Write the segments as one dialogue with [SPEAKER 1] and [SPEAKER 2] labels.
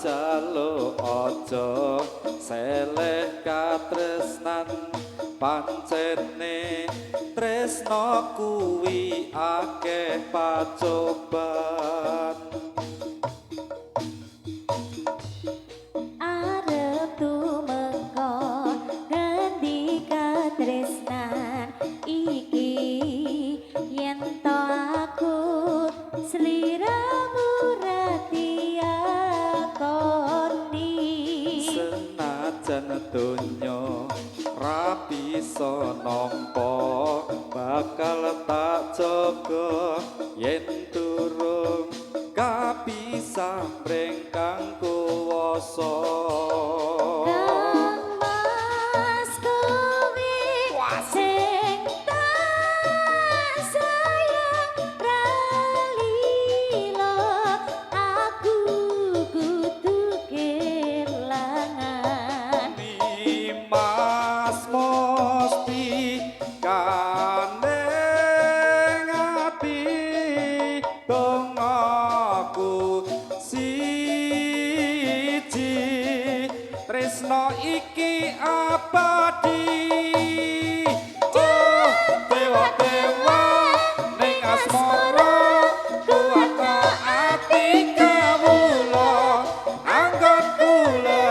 [SPEAKER 1] jaluk aja seleh katresnan pancene tresno kuwi akeh pacoban
[SPEAKER 2] arep tumengko ngendi katresnan iki yen to aku sliramu ratia koni
[SPEAKER 1] senajan donya ra bisa nampa bakal tak jaga yen durung kapisah mrengkang kuwasa
[SPEAKER 2] Mas kowe sing tak sayang ralila aku kudu kelangan
[SPEAKER 1] Mas mesti kandeng ati dong aku siji tresno iki abadi oh dewa-dewa ning asmara kuwata ati kawula anggon kula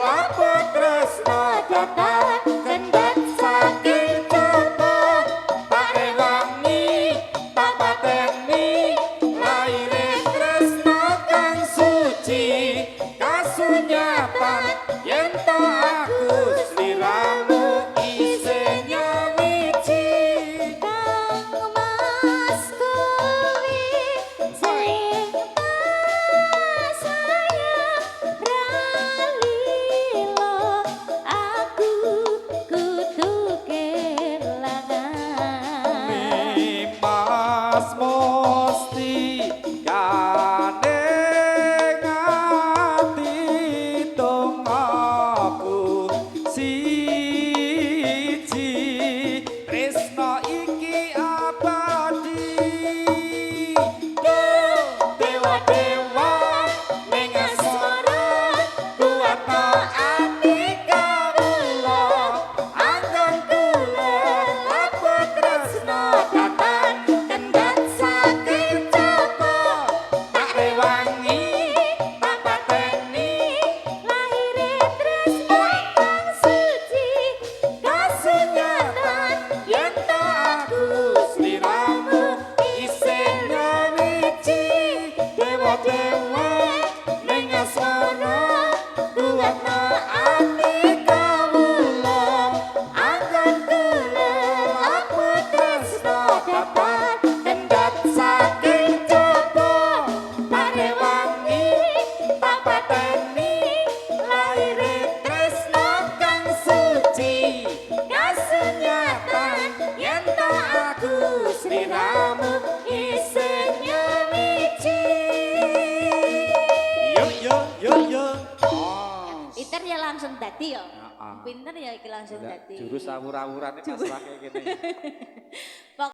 [SPEAKER 1] laput tresno dapat kendhat saking coba tak rewangi tak pateni laire tresno kang suci kasunyatan yen to aku sliramu isih nyawiji
[SPEAKER 2] Kang Mas kowe sing tak sayang ralila aku kudu kelangan
[SPEAKER 1] Mas mesti kandeng ati dong aku siji tresno iki abadi dewa-dewa ning asmara kuwata ati kawula anggon kula laput tresno datang kendhat saking coba tak rewangi tak pateni
[SPEAKER 2] lahire tresno kang suci
[SPEAKER 1] kasunyatan yen to aku sliramu isih nyawiji dewa-dewa ning asmara kuwata ati kawula anggon kula laput tresno dapat kendhat saking coba tak rewangi tak pateni laire tresno kang suci kasunyatan yen to aku sliramu isih nyawiji yo
[SPEAKER 2] Pinter ya langsung dadi ya.
[SPEAKER 1] Heeh.
[SPEAKER 2] Pinter ya iki langsung dadi.
[SPEAKER 1] jurus awur-awurane pas wae kene